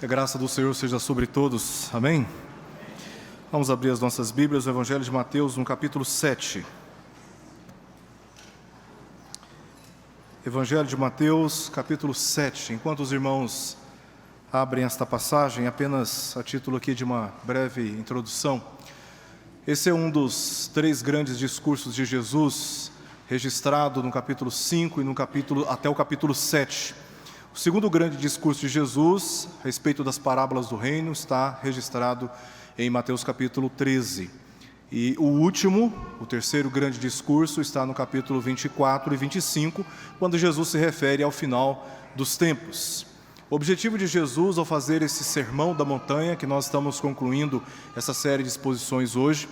a graça do Senhor seja sobre todos, amém? Vamos abrir as nossas Bíblias, o Evangelho de Mateus, no capítulo 7. Evangelho de Mateus, capítulo 7. Enquanto os irmãos abrem esta passagem, apenas a título aqui de uma breve introdução. Esse é um dos 3 grandes discursos de Jesus, registrado no capítulo 5 e até o capítulo 7. O segundo grande discurso de Jesus, a respeito das parábolas do reino, está registrado em Mateus capítulo 13. E o último, o terceiro grande discurso, está no capítulo 24 e 25, quando Jesus se refere ao final dos tempos. O objetivo de Jesus ao fazer esse sermão da montanha, que nós estamos concluindo essa série de exposições hoje,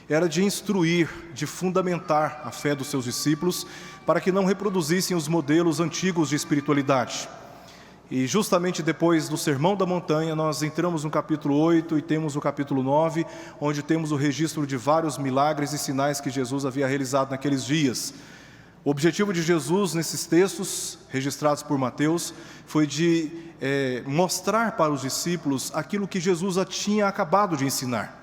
era de instruir, de fundamentar a fé dos seus discípulos, para que não reproduzissem os modelos antigos de espiritualidade. E justamente depois do Sermão da Montanha, nós entramos no capítulo 8 e temos o capítulo 9, onde temos o registro de vários milagres e sinais que Jesus havia realizado naqueles dias. O objetivo de Jesus nesses textos, registrados por Mateus, foi de mostrar para os discípulos aquilo que Jesus já tinha acabado de ensinar.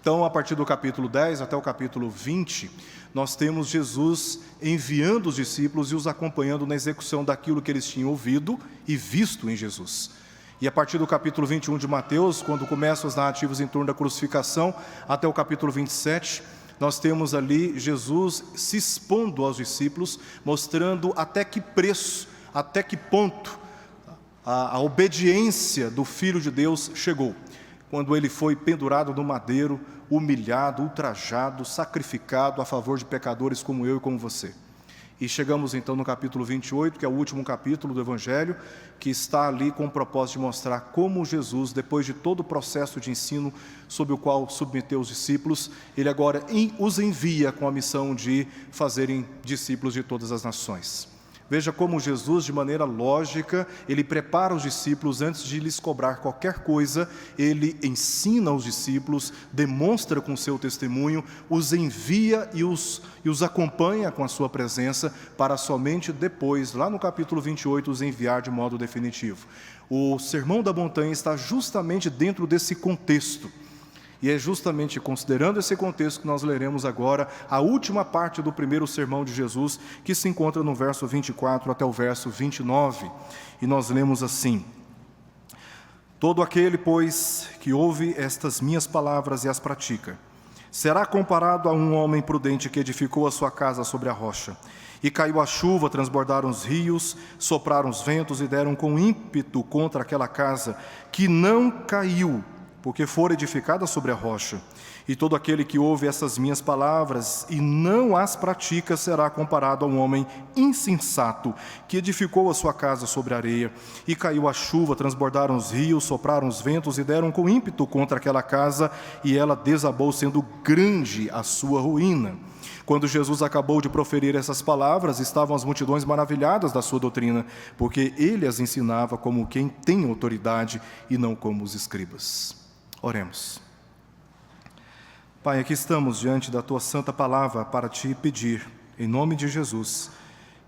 Então, a partir do capítulo 10 até o capítulo 20, nós temos Jesus enviando os discípulos e os acompanhando na execução daquilo que eles tinham ouvido e visto em Jesus. E a partir do capítulo 21 de Mateus, quando começam as narrativas em torno da crucificação, até o capítulo 27, nós temos ali Jesus se expondo aos discípulos, mostrando até que preço, até que ponto a obediência do Filho de Deus chegou. Quando ele foi pendurado no madeiro, humilhado, ultrajado, sacrificado a favor de pecadores como eu e como você. E chegamos então no capítulo 28, que é o último capítulo do Evangelho, que está ali com o propósito de mostrar como Jesus, depois de todo o processo de ensino sobre o qual submeteu os discípulos, ele agora os envia com a missão de fazerem discípulos de todas as nações. Veja como Jesus, de maneira lógica, ele prepara os discípulos antes de lhes cobrar qualquer coisa, ele ensina os discípulos, demonstra com seu testemunho, os envia e os acompanha com a sua presença, para somente depois, lá no capítulo 28, os enviar de modo definitivo. O Sermão da Montanha está justamente dentro desse contexto. E é justamente considerando esse contexto que nós leremos agora a última parte do primeiro sermão de Jesus, que se encontra no verso 24 até o verso 29. E nós lemos assim: Todo aquele, pois, que ouve estas minhas palavras e as pratica, será comparado a um homem prudente que edificou a sua casa sobre a rocha. E caiu a chuva, transbordaram os rios, sopraram os ventos e deram com ímpeto contra aquela casa, que não caiu, porque for edificada sobre a rocha. E todo aquele que ouve essas minhas palavras e não as pratica será comparado a um homem insensato que edificou a sua casa sobre a areia. E caiu a chuva, transbordaram os rios, sopraram os ventos e deram com ímpeto contra aquela casa, e ela desabou, sendo grande a sua ruína. Quando Jesus acabou de proferir essas palavras, estavam as multidões maravilhadas da sua doutrina, porque ele as ensinava como quem tem autoridade e não como os escribas. Oremos. Pai, aqui estamos diante da Tua santa palavra para Te pedir, em nome de Jesus,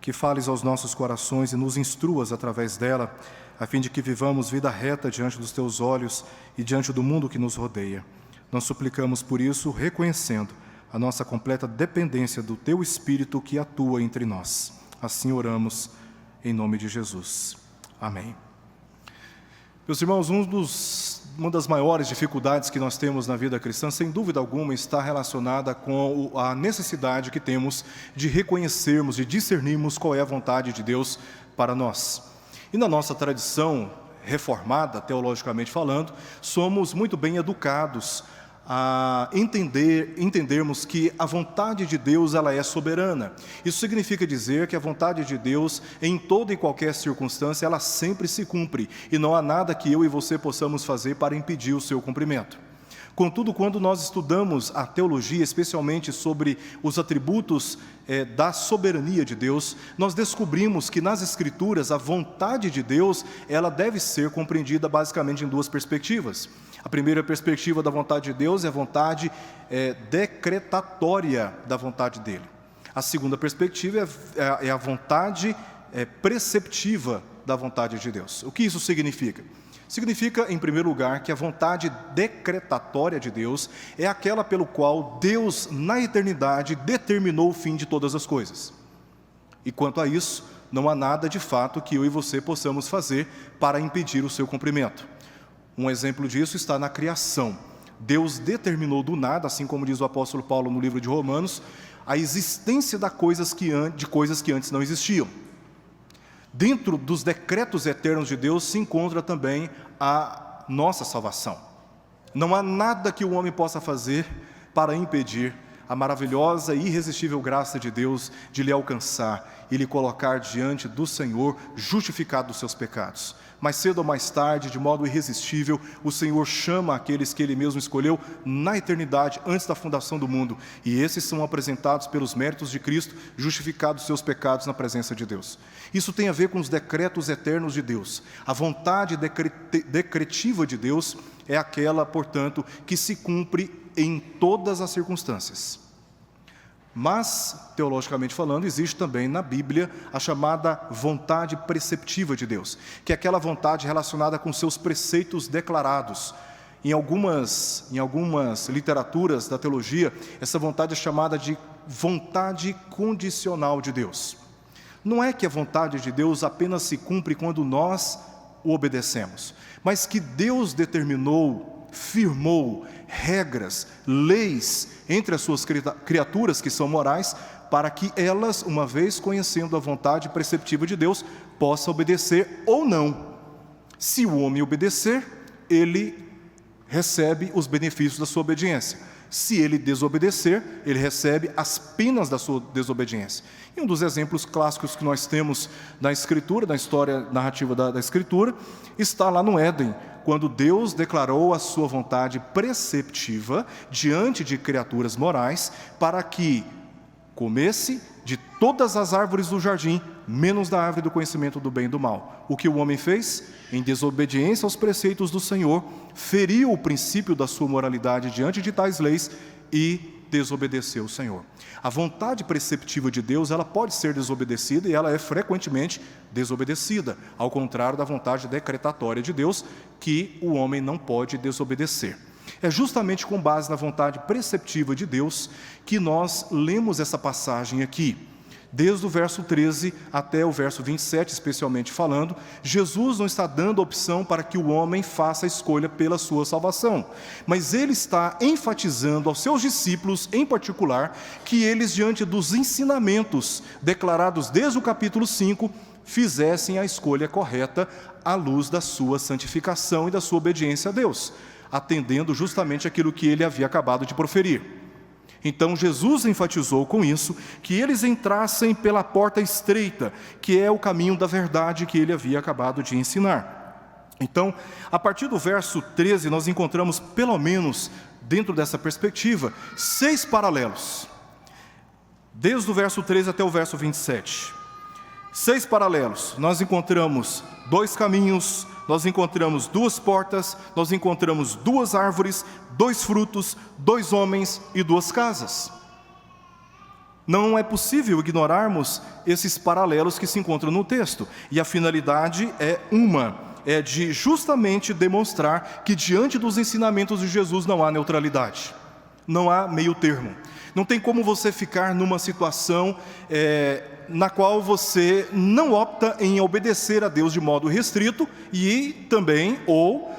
que fales aos nossos corações e nos instruas através dela, a fim de que vivamos vida reta diante dos Teus olhos e diante do mundo que nos rodeia. Nós suplicamos por isso, reconhecendo a nossa completa dependência do Teu Espírito que atua entre nós. Assim oramos, em nome de Jesus. Amém. Meus irmãos, uma das maiores dificuldades que nós temos na vida cristã, sem dúvida alguma, está relacionada com a necessidade que temos de reconhecermos e discernirmos qual é a vontade de Deus para nós. E na nossa tradição reformada, teologicamente falando, somos muito bem educados a entendermos que a vontade de Deus ela é soberana. Isso significa dizer que a vontade de Deus, em toda e qualquer circunstância, ela sempre se cumpre, e não há nada que eu e você possamos fazer para impedir o seu cumprimento. Contudo, quando nós estudamos a teologia, especialmente sobre os atributos da soberania de Deus, nós descobrimos que nas Escrituras a vontade de Deus ela deve ser compreendida basicamente em 2 perspectivas. A primeira perspectiva da vontade de Deus é a vontade decretatória da vontade dele. A segunda perspectiva é a vontade preceptiva da vontade de Deus. O que isso significa? Significa, em primeiro lugar, que a vontade decretatória de Deus é aquela pelo qual Deus, na eternidade, determinou o fim de todas as coisas. E quanto a isso, não há nada de fato que eu e você possamos fazer para impedir o seu cumprimento. Um exemplo disso está na criação. Deus determinou do nada, assim como diz o apóstolo Paulo no livro de Romanos, a existência de coisas que antes não existiam. Dentro dos decretos eternos de Deus se encontra também a nossa salvação. Não há nada que o homem possa fazer para impedir a maravilhosa e irresistível graça de Deus de lhe alcançar e lhe colocar diante do Senhor, justificado dos seus pecados. Mais cedo ou mais tarde, de modo irresistível, o Senhor chama aqueles que Ele mesmo escolheu na eternidade, antes da fundação do mundo. E esses são apresentados pelos méritos de Cristo, justificados dos seus pecados na presença de Deus. Isso tem a ver com os decretos eternos de Deus. A vontade decretiva de Deus é aquela, portanto, que se cumpre em todas as circunstâncias. Mas, teologicamente falando, existe também na Bíblia a chamada vontade preceptiva de Deus, que é aquela vontade relacionada com seus preceitos declarados. Em algumas literaturas da teologia, essa vontade é chamada de vontade condicional de Deus. Não é que a vontade de Deus apenas se cumpre quando nós o obedecemos, mas que Deus determinou, firmou regras, leis entre as suas criaturas que são morais, para que elas, uma vez conhecendo a vontade preceptiva de Deus, possam obedecer ou não. Se o homem obedecer, ele recebe os benefícios da sua obediência. Se ele desobedecer, ele recebe as penas da sua desobediência. E um dos exemplos clássicos que nós temos na Escritura, na história narrativa da Escritura, está lá no Éden, quando Deus declarou a sua vontade preceptiva diante de criaturas morais, para que comesse de todas as árvores do jardim, menos da árvore do conhecimento do bem e do mal. O que o homem fez? Em desobediência aos preceitos do Senhor, feriu o princípio da sua moralidade diante de tais leis e desobedeceu o Senhor. A vontade preceptiva de Deus, ela pode ser desobedecida e ela é frequentemente desobedecida, ao contrário da vontade decretatória de Deus, que o homem não pode desobedecer. É justamente com base na vontade preceptiva de Deus que nós lemos essa passagem aqui. Desde o verso 13 até o verso 27, especialmente falando, Jesus não está dando opção para que o homem faça a escolha pela sua salvação, mas ele está enfatizando aos seus discípulos, em particular, que eles, diante dos ensinamentos declarados desde o capítulo 5, fizessem a escolha correta à luz da sua santificação e da sua obediência a Deus, atendendo justamente aquilo que ele havia acabado de proferir. Então Jesus enfatizou com isso que eles entrassem pela porta estreita, que é o caminho da verdade que ele havia acabado de ensinar. Então, a partir do verso 13, nós encontramos, pelo menos dentro dessa perspectiva, 6 paralelos. Desde o verso 13 até o verso 27. 6 paralelos. Nós encontramos 2 caminhos, nós encontramos 2 portas, nós encontramos 2 árvores, 2 frutos, 2 homens e 2 casas. Não é possível ignorarmos esses paralelos que se encontram no texto. E a finalidade é de justamente demonstrar que diante dos ensinamentos de Jesus não há neutralidade, não há meio termo. Não tem como você ficar numa situação na qual você não opta em obedecer a Deus de modo restrito e também, ou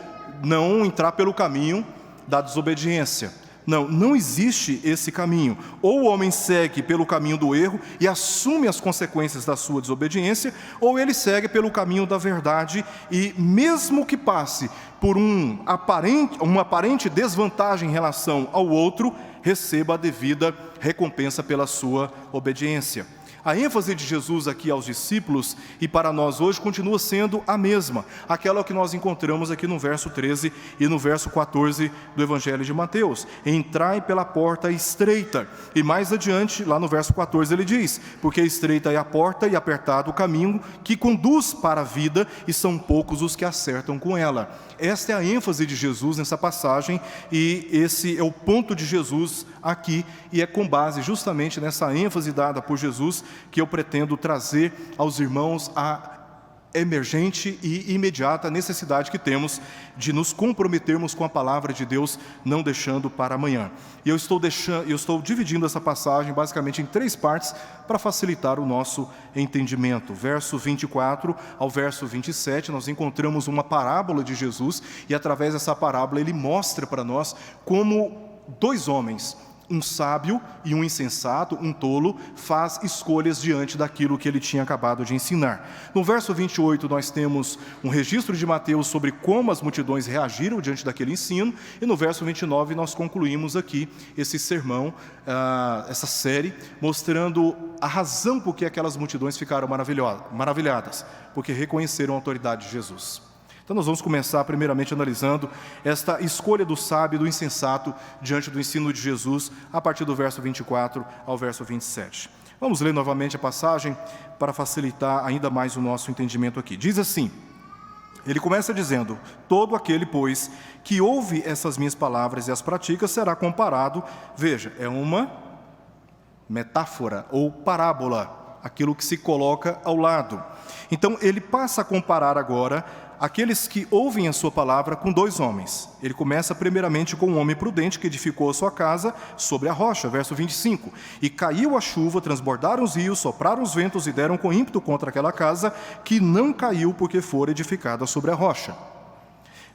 não entrar pelo caminho da desobediência. Não existe esse caminho. Ou o homem segue pelo caminho do erro e assume as consequências da sua desobediência, ou ele segue pelo caminho da verdade e, mesmo que passe por uma aparente desvantagem em relação ao outro, receba a devida recompensa pela sua obediência. A ênfase de Jesus aqui aos discípulos e para nós hoje continua sendo a mesma, aquela que nós encontramos aqui no verso 13 e no verso 14 do Evangelho de Mateus. Entrai pela porta estreita. E mais adiante, lá no verso 14, ele diz: porque estreita é a porta e apertado o caminho que conduz para a vida, e são poucos os que acertam com ela. Esta é a ênfase de Jesus nessa passagem, e esse é o ponto de Jesus aqui, e é com base justamente nessa ênfase dada por Jesus que eu pretendo trazer aos irmãos a emergente e imediata necessidade que temos de nos comprometermos com a palavra de Deus, não deixando para amanhã. E eu estou dividindo essa passagem basicamente em 3 partes para facilitar o nosso entendimento. Verso 24 ao verso 27, nós encontramos uma parábola de Jesus, e através dessa parábola ele mostra para nós como 2 homens, um sábio e um insensato, um tolo, faz escolhas diante daquilo que ele tinha acabado de ensinar. No verso 28 nós temos um registro de Mateus sobre como as multidões reagiram diante daquele ensino, e no verso 29 nós concluímos aqui esse sermão, essa série, mostrando a razão por que aquelas multidões ficaram maravilhadas, porque reconheceram a autoridade de Jesus. Então nós vamos começar primeiramente analisando esta escolha do sábio e do insensato diante do ensino de Jesus, a partir do verso 24 ao verso 27. Vamos ler novamente a passagem para facilitar ainda mais o nosso entendimento aqui. Diz assim, ele começa dizendo: todo aquele, pois, que ouve essas minhas palavras e as pratica, será comparado, veja, é uma metáfora ou parábola, aquilo que se coloca ao lado. Então ele passa a comparar agora aqueles que ouvem a sua palavra com 2 homens. Ele começa primeiramente com um homem prudente que edificou a sua casa sobre a rocha, verso 25. E caiu a chuva, transbordaram os rios, sopraram os ventos e deram com ímpeto contra aquela casa, que não caiu porque fora edificada sobre a rocha.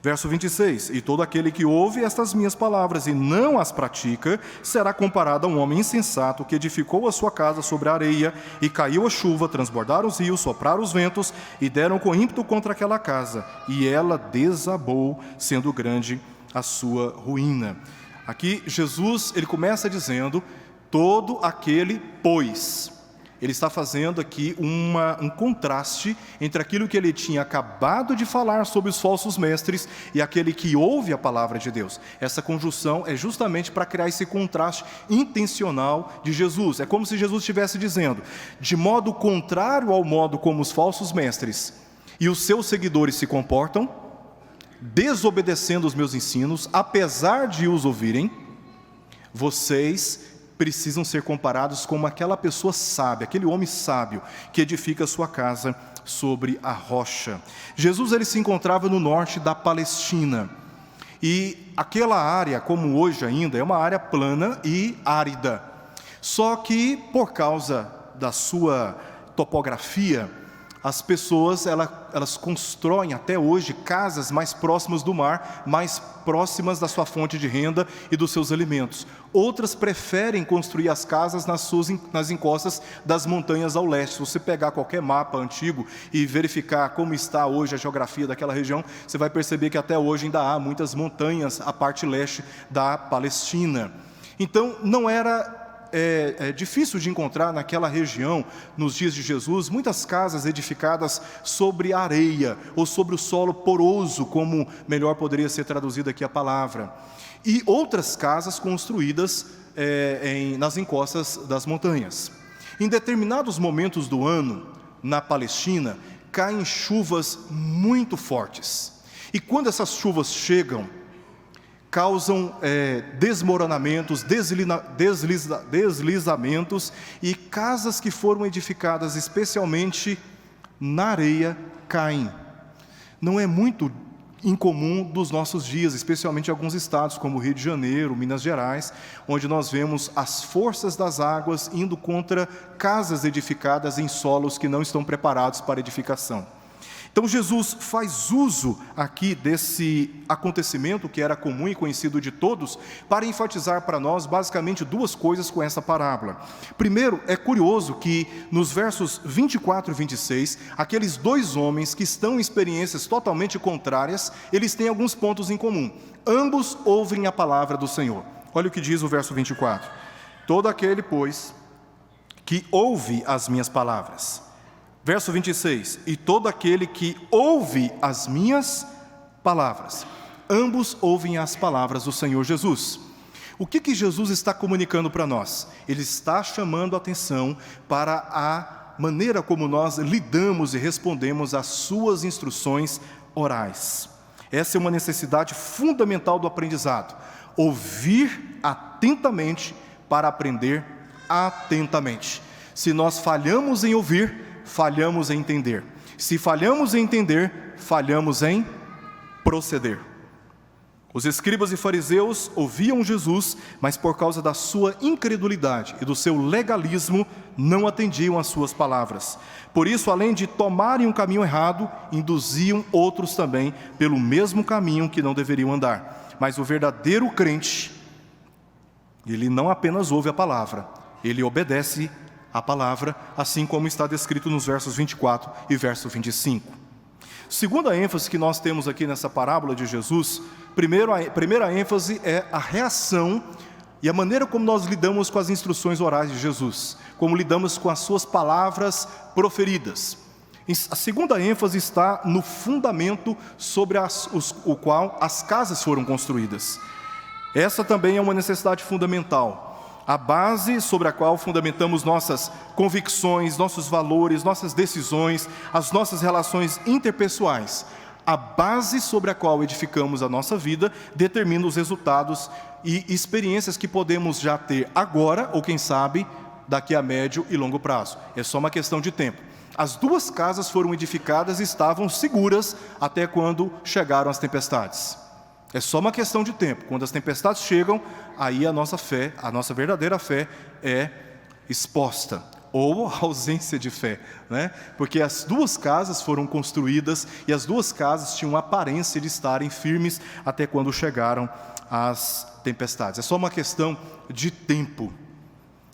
Verso 26, e todo aquele que ouve estas minhas palavras e não as pratica, será comparado a um homem insensato que edificou a sua casa sobre a areia, e caiu a chuva, transbordaram os rios, sopraram os ventos, e deram com ímpeto contra aquela casa, e ela desabou, sendo grande a sua ruína. Aqui Jesus, ele começa dizendo, todo aquele, pois... Ele está fazendo aqui um contraste entre aquilo que ele tinha acabado de falar sobre os falsos mestres e aquele que ouve a palavra de Deus. Essa conjunção é justamente para criar esse contraste intencional de Jesus. É como se Jesus estivesse dizendo, de modo contrário ao modo como os falsos mestres e os seus seguidores se comportam, desobedecendo os meus ensinos, apesar de os ouvirem, vocês precisam ser comparados como aquela pessoa sábia, aquele homem sábio que edifica a sua casa sobre a rocha. Jesus, ele se encontrava no norte da Palestina, e aquela área, como hoje ainda, é uma área plana e árida. Só que por causa da sua topografia, as pessoas elas constroem até hoje casas mais próximas do mar, mais próximas da sua fonte de renda e dos seus alimentos. Outras preferem construir as casas nas encostas das montanhas ao leste. Se você pegar qualquer mapa antigo e verificar como está hoje a geografia daquela região, você vai perceber que até hoje ainda há muitas montanhas à parte leste da Palestina. Então não era difícil de encontrar naquela região, nos dias de Jesus, muitas casas edificadas sobre areia ou sobre o solo poroso, como melhor poderia ser traduzida aqui a palavra, e outras casas construídas nas encostas das montanhas. Em determinados momentos do ano, na Palestina, caem chuvas muito fortes, e quando essas chuvas chegam, causam desmoronamentos, deslizamentos, e casas que foram edificadas especialmente na areia caem. Não é muito incomum dos nossos dias, especialmente em alguns estados como Rio de Janeiro, Minas Gerais, onde nós vemos as forças das águas indo contra casas edificadas em solos que não estão preparados para edificação. Então Jesus faz uso aqui desse acontecimento que era comum e conhecido de todos, para enfatizar para nós basicamente 2 coisas com essa parábola. Primeiro, é curioso que nos versos 24 e 26, aqueles 2 homens que estão em experiências totalmente contrárias, eles têm alguns pontos em comum. Ambos ouvem a palavra do Senhor. Olha o que diz o verso 24. Todo aquele, pois, que ouve as minhas palavras. Verso 26, e todo aquele que ouve as minhas palavras. Ambos ouvem as palavras do Senhor Jesus. O que Jesus está comunicando para nós? Ele está chamando a atenção para a maneira como nós lidamos e respondemos às suas instruções orais. Essa é uma necessidade fundamental do aprendizado. Ouvir atentamente para aprender atentamente. Se nós falhamos em ouvir, falhamos em entender. Se falhamos em entender, falhamos em proceder. Os escribas e fariseus ouviam Jesus, mas por causa da sua incredulidade e do seu legalismo, não atendiam às suas palavras. Por isso, além de tomarem um caminho errado, induziam outros também pelo mesmo caminho que não deveriam andar. Mas o verdadeiro crente, ele não apenas ouve a palavra, ele obedece a palavra, assim como está descrito nos versos 24 e verso 25. Segunda ênfase que nós temos aqui nessa parábola de Jesus, primeira ênfase é a reação e a maneira como nós lidamos com as instruções orais de Jesus, como lidamos com as suas palavras proferidas. A segunda ênfase está no fundamento sobre o qual as casas foram construídas. Essa também é uma necessidade fundamental. A base sobre a qual fundamentamos nossas convicções, nossos valores, nossas decisões, as nossas relações interpessoais. A base sobre a qual edificamos a nossa vida determina os resultados e experiências que podemos já ter agora, ou quem sabe, daqui a médio e longo prazo. É só uma questão de tempo. As duas casas foram edificadas e estavam seguras até quando chegaram as tempestades. É só uma questão de tempo. Quando as tempestades chegam, aí a nossa fé, a nossa verdadeira fé é exposta, ou ausência de fé, né? Porque as duas casas foram construídas e as duas casas tinham a aparência de estarem firmes até quando chegaram as tempestades. É só uma questão de tempo.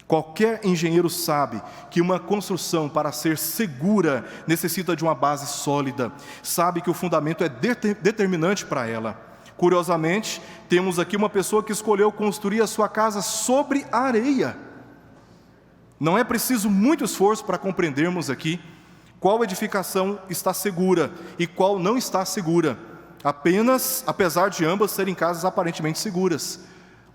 Qualquer engenheiro sabe que uma construção, para ser segura, necessita de uma base sólida. Sabe que o fundamento é determinante para ela. Curiosamente, temos aqui uma pessoa que escolheu construir a sua casa sobre a areia. Não é preciso muito esforço para compreendermos aqui qual edificação está segura e qual não está segura, apesar de ambas serem casas aparentemente seguras.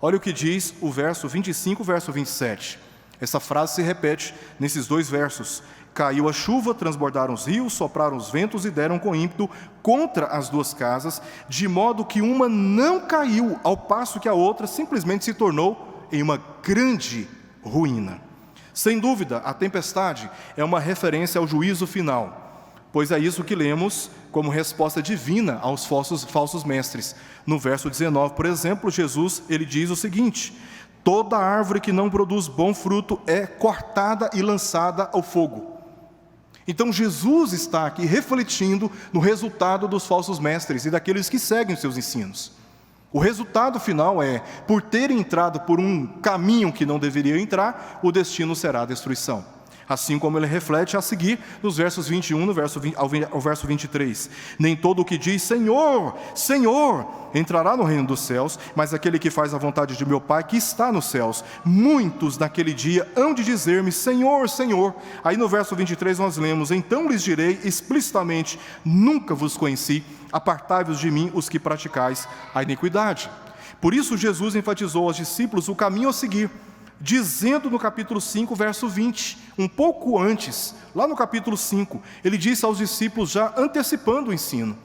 Olha o que diz o verso 25 e o verso 27. Essa frase se repete nesses dois versos. Caiu a chuva, transbordaram os rios, sopraram os ventos e deram com ímpeto contra as duas casas, de modo que uma não caiu, ao passo que a outra simplesmente se tornou em uma grande ruína. Sem dúvida, a tempestade é uma referência ao juízo final, pois é isso que lemos como resposta divina aos falsos mestres. No verso 19, por exemplo, Jesus ele diz o seguinte: toda árvore que não produz bom fruto é cortada e lançada ao fogo. Então Jesus está aqui refletindo no resultado dos falsos mestres e daqueles que seguem os seus ensinos. O resultado final é, por terem entrado por um caminho que não deveriam entrar, o destino será a destruição. Assim como ele reflete a seguir nos versos 21 ao verso 23. Nem todo o que diz Senhor, Senhor, entrará no reino dos céus, mas aquele que faz a vontade de meu Pai que está nos céus. Muitos naquele dia hão de dizer-me Senhor, Senhor. Aí no verso 23 nós lemos: então lhes direi explicitamente, nunca vos conheci, apartai-vos de mim os que praticais a iniquidade. Por isso Jesus enfatizou aos discípulos o caminho a seguir, dizendo no capítulo 5, verso 20, um pouco antes, lá no capítulo 5, ele disse aos discípulos, já antecipando o ensino,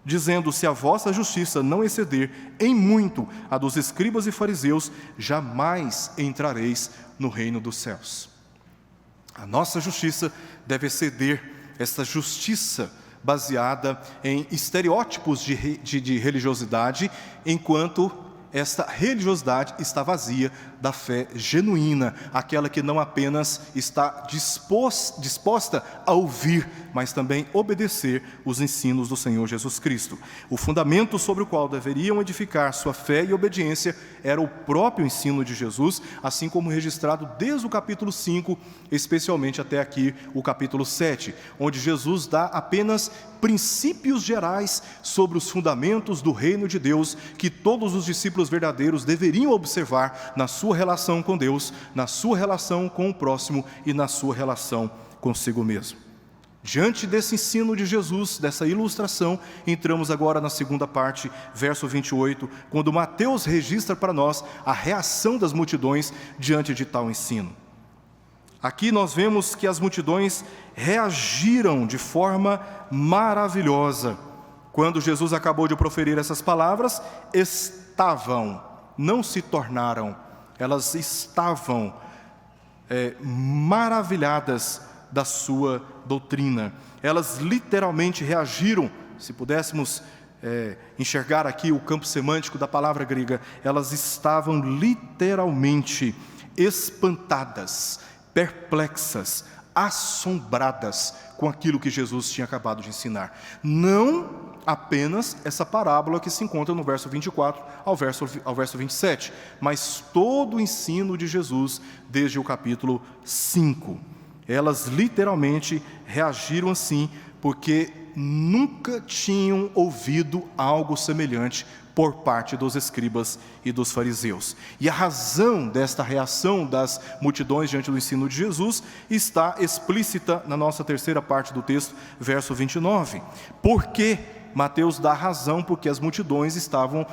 dizendo: se a vossa justiça não exceder em muito a dos escribas e fariseus, jamais entrareis no reino dos céus. A nossa justiça deve exceder essa justiça baseada em estereótipos de religiosidade, enquanto esta religiosidade está vazia da fé genuína, aquela que não apenas está disposta a ouvir, mas também obedecer os ensinos do Senhor Jesus Cristo. O fundamento sobre o qual deveriam edificar sua fé e obediência era o próprio ensino de Jesus, assim como registrado desde o capítulo 5, especialmente até aqui o capítulo 7, onde Jesus dá apenas princípios gerais sobre os fundamentos do reino de Deus que todos os discípulos verdadeiros deveriam observar na sua relação com Deus, na sua relação com o próximo e na sua relação consigo mesmo. Diante desse ensino de Jesus, dessa ilustração, entramos agora na segunda parte, verso 28, quando Mateus registra para nós a reação das multidões diante de tal ensino. Aqui nós vemos que as multidões reagiram de forma maravilhosa. Quando Jesus acabou de proferir essas palavras, não se tornaram, elas estavam maravilhadas da sua doutrina. Elas literalmente reagiram, se pudéssemos enxergar aqui o campo semântico da palavra grega, elas estavam literalmente espantadas, perplexas, assombradas com aquilo que Jesus tinha acabado de ensinar. Não apenas essa parábola que se encontra no verso 24 ao verso 27, mas todo o ensino de Jesus desde o capítulo 5. Elas literalmente reagiram assim, porque nunca tinham ouvido algo semelhante por parte dos escribas e dos fariseus. E a razão desta reação das multidões diante do ensino de Jesus está explícita na nossa terceira parte do texto, verso 29. Por que Mateus dá razão? Porque as multidões estavam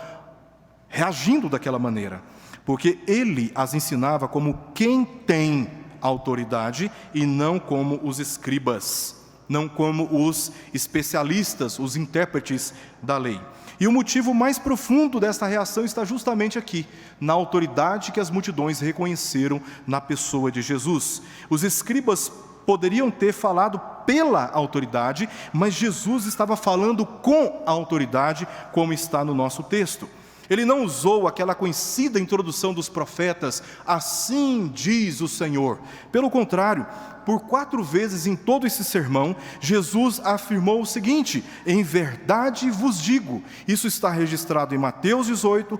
reagindo daquela maneira. Porque ele as ensinava como quem tem autoridade e não como os escribas, não como os especialistas, os intérpretes da lei. E o motivo mais profundo desta reação está justamente aqui, na autoridade que as multidões reconheceram na pessoa de Jesus. Os escribas poderiam ter falado pela autoridade, mas Jesus estava falando com a autoridade, como está no nosso texto. Ele não usou aquela conhecida introdução dos profetas, assim diz o Senhor. Pelo contrário, por 4 vezes em todo esse sermão, Jesus afirmou o seguinte: em verdade vos digo. Isso está registrado em Mateus 5,18,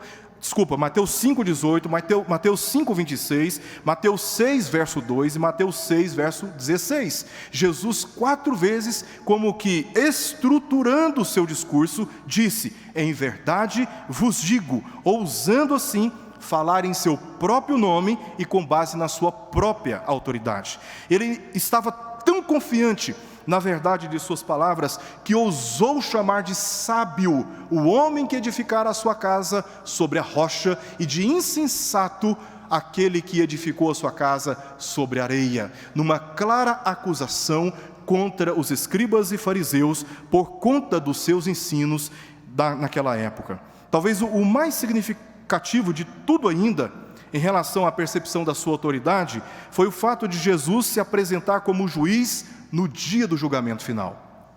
Mateus 5,26, Mateus 6, verso 2 e Mateus 6, verso 16. Jesus 4 vezes, como que estruturando o seu discurso, disse: em verdade vos digo, ousando assim falar em seu próprio nome e com base na sua própria autoridade. Ele estava tão confiante na verdade de suas palavras, que ousou chamar de sábio o homem que edificara a sua casa sobre a rocha, e de insensato aquele que edificou a sua casa sobre a areia, numa clara acusação contra os escribas e fariseus por conta dos seus ensinos naquela época. Talvez o mais significativo de tudo ainda, em relação à percepção da sua autoridade, foi o fato de Jesus se apresentar como juiz no dia do julgamento final.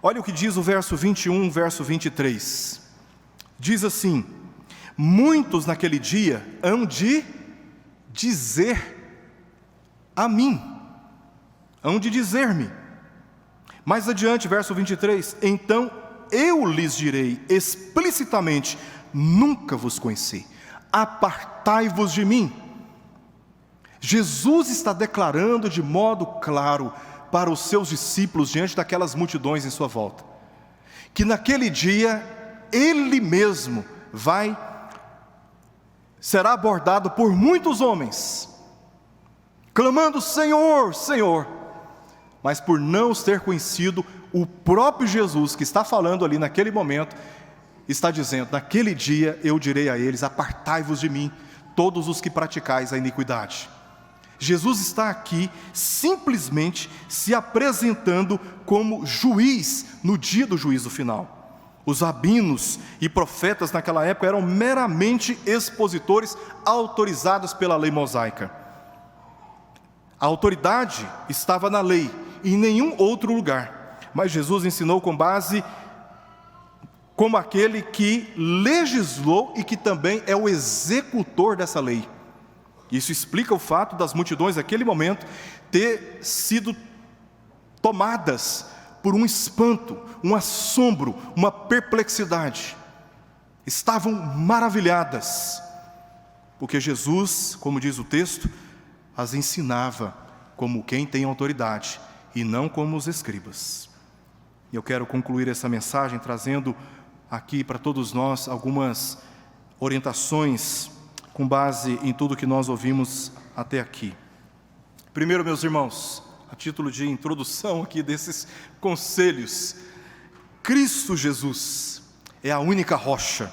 Olha o que diz o verso 21, verso 23. Diz assim: muitos naquele dia hão de dizer a mim, hão de dizer-me. Mais adiante, verso 23, então eu lhes direi explicitamente: nunca vos conheci, apartai-vos de mim. Jesus está declarando de modo claro para os seus discípulos, diante daquelas multidões em sua volta, que naquele dia ele mesmo será abordado por muitos homens, clamando: Senhor, Senhor, mas por não os ter conhecido, o próprio Jesus, que está falando ali naquele momento, está dizendo: naquele dia eu direi a eles: apartai-vos de mim, todos os que praticais a iniquidade. Jesus está aqui simplesmente se apresentando como juiz no dia do juízo final. Os rabinos e profetas naquela época eram meramente expositores autorizados pela lei mosaica. A autoridade estava na lei e em nenhum outro lugar, mas Jesus ensinou com base como aquele que legislou e que também é o executor dessa lei. Isso explica o fato das multidões naquele momento ter sido tomadas por um espanto, um assombro, uma perplexidade. Estavam maravilhadas, porque Jesus, como diz o texto, as ensinava como quem tem autoridade e não como os escribas. E eu quero concluir essa mensagem trazendo aqui para todos nós algumas orientações com base em tudo que nós ouvimos até aqui. Primeiro, meus irmãos, a título de introdução aqui desses conselhos, Cristo Jesus é a única rocha,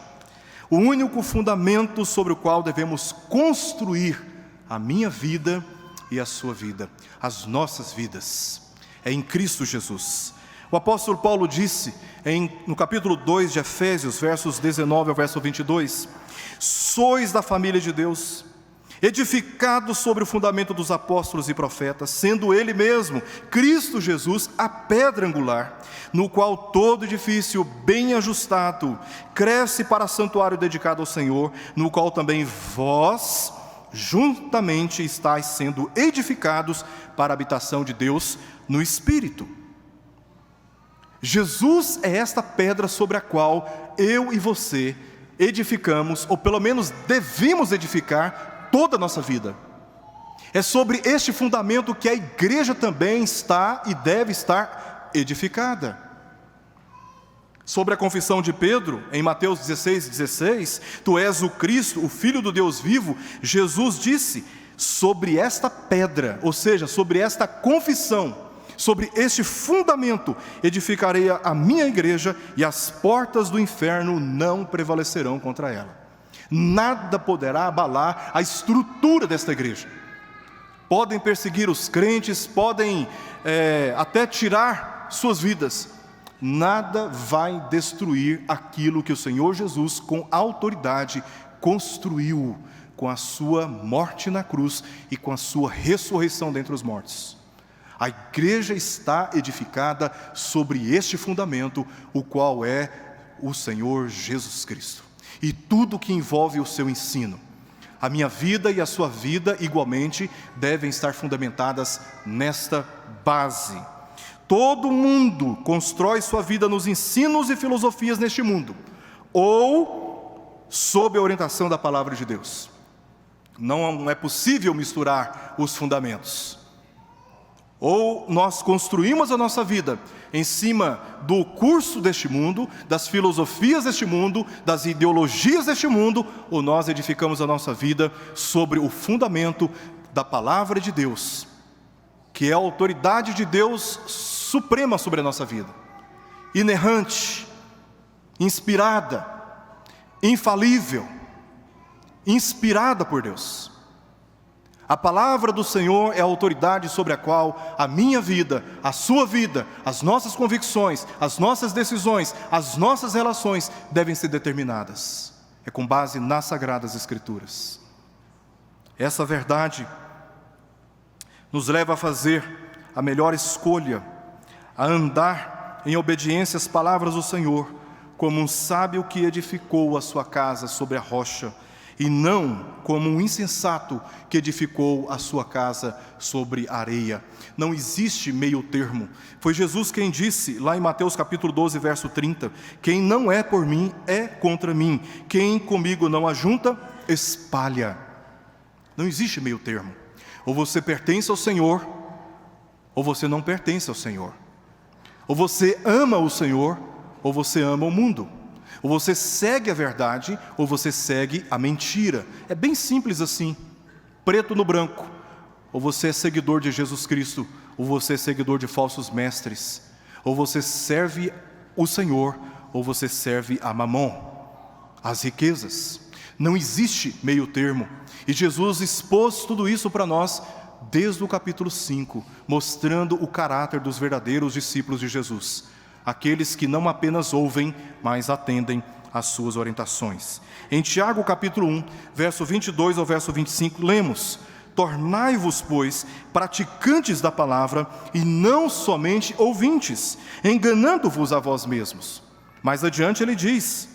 o único fundamento sobre o qual devemos construir a minha vida e a sua vida, as nossas vidas, é em Cristo Jesus. O apóstolo Paulo disse no capítulo 2 de Efésios, versos 19 ao verso 22, sois da família de Deus, edificado sobre o fundamento dos apóstolos e profetas, sendo Ele mesmo, Cristo Jesus, a pedra angular, no qual todo edifício bem ajustado cresce para santuário dedicado ao Senhor, no qual também vós juntamente estáis sendo edificados para a habitação de Deus no Espírito. Jesus é esta pedra sobre a qual eu e você edificamos, ou pelo menos devemos edificar, toda a nossa vida. É sobre este fundamento que a igreja também está e deve estar edificada. Sobre a confissão de Pedro, em Mateus 16:16, tu és o Cristo, o Filho do Deus vivo, Jesus disse, sobre esta pedra, ou seja, sobre esta confissão, sobre este fundamento, edificarei a minha igreja, e as portas do inferno não prevalecerão contra ela. Nada poderá abalar a estrutura desta igreja. Podem perseguir os crentes, podem até tirar suas vidas. Nada vai destruir aquilo que o Senhor Jesus, com autoridade, construiu com a sua morte na cruz e com a sua ressurreição dentre os mortos. A igreja está edificada sobre este fundamento, o qual é o Senhor Jesus Cristo. E tudo que envolve o seu ensino, a minha vida e a sua vida igualmente devem estar fundamentadas nesta base. Todo mundo constrói sua vida nos ensinos e filosofias neste mundo, ou sob a orientação da palavra de Deus. Não é possível misturar os fundamentos. Ou nós construímos a nossa vida em cima do curso deste mundo, das filosofias deste mundo, das ideologias deste mundo, ou nós edificamos a nossa vida sobre o fundamento da palavra de Deus, que é a autoridade de Deus suprema sobre a nossa vida, inerrante, inspirada, infalível, inspirada por Deus. A palavra do Senhor é a autoridade sobre a qual a minha vida, a sua vida, as nossas convicções, as nossas decisões, as nossas relações devem ser determinadas. É com base nas Sagradas Escrituras. Essa verdade nos leva a fazer a melhor escolha, a andar em obediência às palavras do Senhor, como um sábio que edificou a sua casa sobre a rocha, e não como um insensato que edificou a sua casa sobre areia. Não existe meio termo. Foi Jesus quem disse, lá em Mateus capítulo 12, verso 30, quem não é por mim, é contra mim. Quem comigo não ajunta, espalha. Não existe meio termo. Ou você pertence ao Senhor, ou você não pertence ao Senhor. Ou você ama o Senhor, ou você ama o mundo. Ou você segue a verdade, ou você segue a mentira. É bem simples assim, preto no branco. Ou você é seguidor de Jesus Cristo, ou você é seguidor de falsos mestres. Ou você serve o Senhor, ou você serve a Mamon, as riquezas. Não existe meio termo. E Jesus expôs tudo isso para nós desde o capítulo 5, mostrando o caráter dos verdadeiros discípulos de Jesus. Aqueles que não apenas ouvem, mas atendem às suas orientações. Em Tiago capítulo 1, verso 22 ao verso 25, lemos: tornai-vos, pois, praticantes da palavra, e não somente ouvintes, enganando-vos a vós mesmos. Mais adiante ele diz: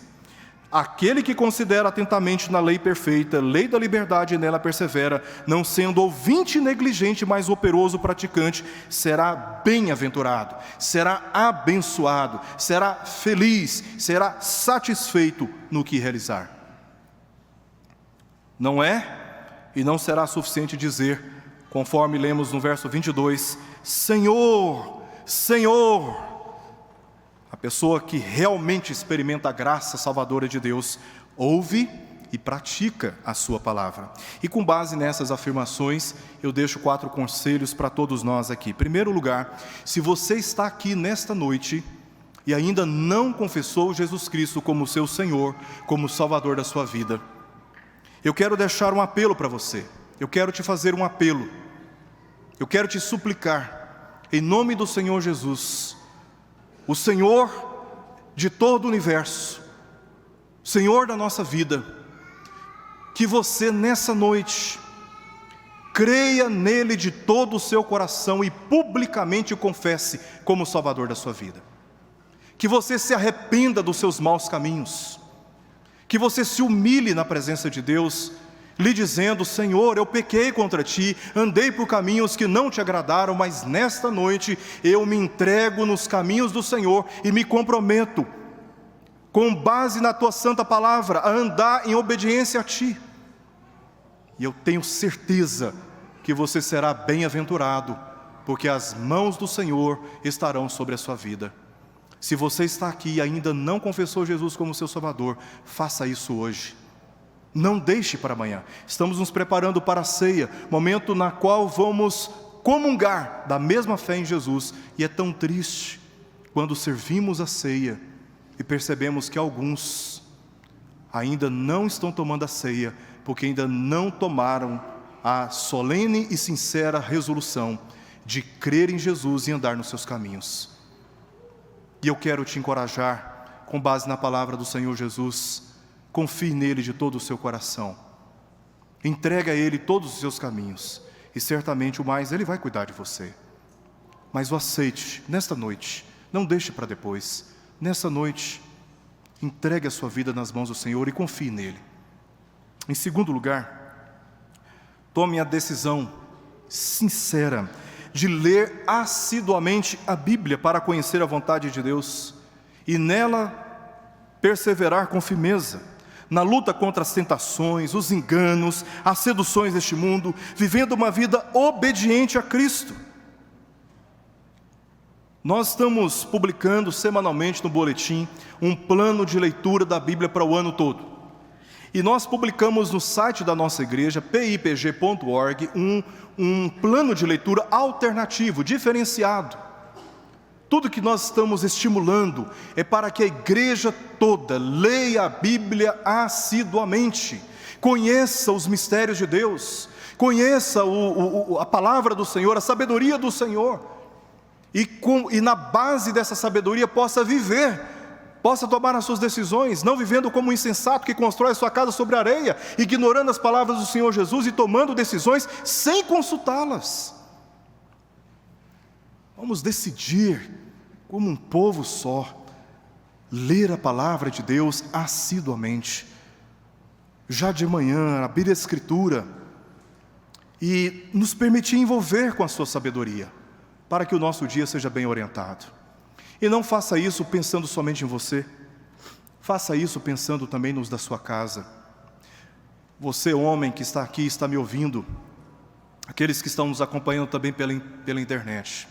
aquele que considera atentamente na lei perfeita, lei da liberdade, e nela persevera, não sendo ouvinte negligente, mas operoso praticante, será bem-aventurado, será abençoado, será feliz, será satisfeito no que realizar. Não é e não será suficiente dizer, conforme lemos no verso 22, Senhor, Senhor. A pessoa que realmente experimenta a graça salvadora de Deus, ouve e pratica a sua palavra. E com base nessas afirmações, eu deixo 4 conselhos para todos nós aqui. Em primeiro lugar, se você está aqui nesta noite e ainda não confessou Jesus Cristo como seu Senhor, como Salvador da sua vida, eu quero deixar um apelo para você. Eu quero te fazer um apelo. Eu quero te suplicar, em nome do Senhor Jesus, o Senhor de todo o universo, Senhor da nossa vida, que você nessa noite creia nele de todo o seu coração e publicamente o confesse como o Salvador da sua vida. Que você se arrependa dos seus maus caminhos, que você se humilhe na presença de Deus, lhe dizendo: Senhor, eu pequei contra ti, andei por caminhos que não te agradaram, mas nesta noite eu me entrego nos caminhos do Senhor e me comprometo, com base na tua santa palavra, a andar em obediência a ti. E eu tenho certeza que você será bem-aventurado, porque as mãos do Senhor estarão sobre a sua vida. Se você está aqui e ainda não confessou Jesus como seu Salvador, faça isso hoje. Não deixe para amanhã. Estamos nos preparando para a ceia, momento na qual vamos comungar da mesma fé em Jesus. E é tão triste quando servimos a ceia e percebemos que alguns ainda não estão tomando a ceia, porque ainda não tomaram a solene e sincera resolução de crer em Jesus e andar nos seus caminhos. E eu quero te encorajar, com base na palavra do Senhor Jesus: confie nele de todo o seu coração, entregue a ele todos os seus caminhos, e certamente o mais ele vai cuidar de você. Mas o aceite nesta noite, não deixe para depois. Nesta noite, entregue a sua vida nas mãos do Senhor e confie nele. Em segundo lugar, tome a decisão sincera de ler assiduamente a Bíblia para conhecer a vontade de Deus e nela perseverar com firmeza, na luta contra as tentações, os enganos, as seduções deste mundo, vivendo uma vida obediente a Cristo. Nós estamos publicando semanalmente no boletim um plano de leitura da Bíblia para o ano todo. E nós publicamos no site da nossa igreja, pipg.org, um plano de leitura alternativo, diferenciado. Tudo que nós estamos estimulando é para que a igreja toda leia a Bíblia assiduamente, conheça os mistérios de Deus, conheça a palavra do Senhor, a sabedoria do Senhor, e na base dessa sabedoria possa viver, possa tomar as suas decisões, não vivendo como um insensato que constrói a sua casa sobre areia, ignorando as palavras do Senhor Jesus e tomando decisões sem consultá-las. Vamos decidir, como um povo só, ler a palavra de Deus assiduamente, já de manhã, abrir a Escritura e nos permitir envolver com a sua sabedoria, para que o nosso dia seja bem orientado. E não faça isso pensando somente em você, faça isso pensando também nos da sua casa. Você, homem que está aqui, está me ouvindo, aqueles que estão nos acompanhando também pela internet,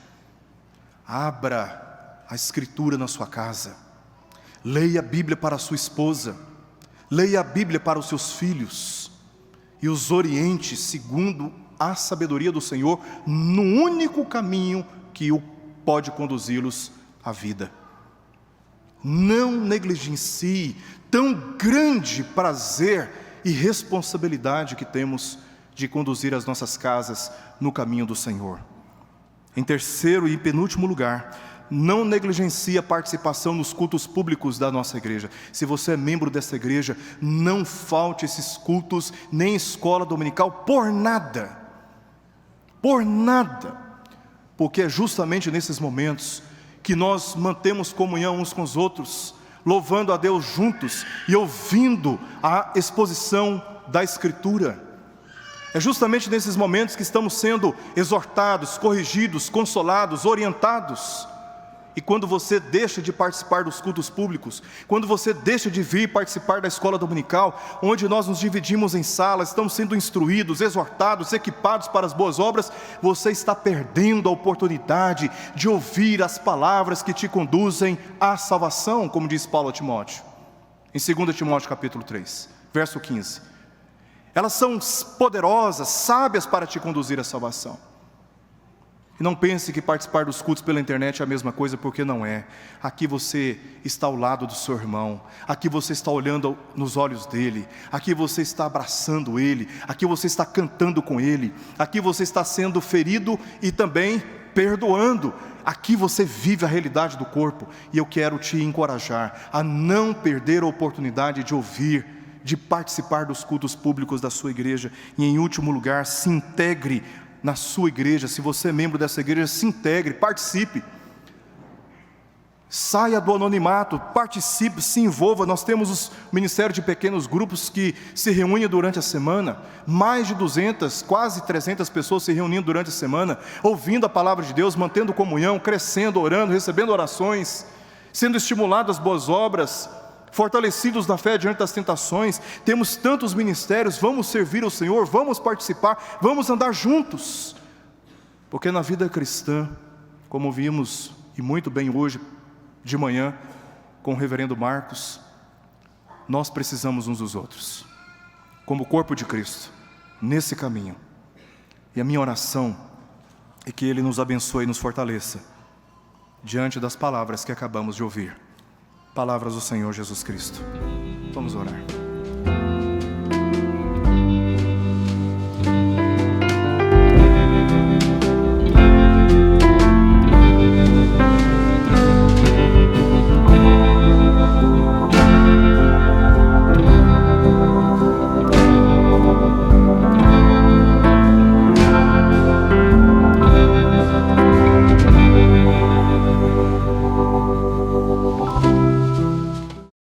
abra a Escritura na sua casa, leia a Bíblia para a sua esposa, leia a Bíblia para os seus filhos, e os oriente segundo a sabedoria do Senhor, no único caminho que pode conduzi-los à vida. Não negligencie tão grande prazer e responsabilidade que temos de conduzir as nossas casas no caminho do Senhor. Em terceiro e penúltimo lugar, não negligencie a participação nos cultos públicos da nossa igreja. Se você é membro dessa igreja, não falte esses cultos, nem escola dominical, por nada, porque é justamente nesses momentos que nós mantemos comunhão uns com os outros, louvando a Deus juntos e ouvindo a exposição da Escritura. É justamente nesses momentos que estamos sendo exortados, corrigidos, consolados, orientados. E quando você deixa de participar dos cultos públicos, quando você deixa de vir participar da escola dominical, onde nós nos dividimos em salas, estamos sendo instruídos, exortados, equipados para as boas obras, você está perdendo a oportunidade de ouvir as palavras que te conduzem à salvação, como diz Paulo a Timóteo, em 2 Timóteo capítulo 3, verso 15. Elas são poderosas, sábias para te conduzir à salvação. E não pense que participar dos cultos pela internet é a mesma coisa, porque não é. Aqui você está ao lado do seu irmão, aqui você está olhando nos olhos dele, aqui você está abraçando ele, aqui você está cantando com ele, aqui você está sendo ferido e também perdoando. Aqui você vive a realidade do corpo. E eu quero te encorajar a não perder a oportunidade de ouvir de participar dos cultos públicos da sua igreja. E em último lugar, se integre na sua igreja. Se você é membro dessa igreja, se integre, participe. Saia do anonimato, participe, se envolva. Nós temos os ministérios de pequenos grupos que se reúnem durante a semana. Mais de 200, quase 300 pessoas se reunindo durante a semana, ouvindo a palavra de Deus, mantendo comunhão, crescendo, orando, recebendo orações, sendo estimulados às boas obras, fortalecidos na fé diante das tentações. Temos tantos ministérios, vamos servir ao Senhor, vamos participar, vamos andar juntos. Porque na vida cristã, como vimos, e muito bem hoje, de manhã, com o reverendo Marcos, nós precisamos uns dos outros, como corpo de Cristo, nesse caminho. E a minha oração é que Ele nos abençoe e nos fortaleça, diante das palavras que acabamos de ouvir, palavras do Senhor Jesus Cristo. Vamos orar.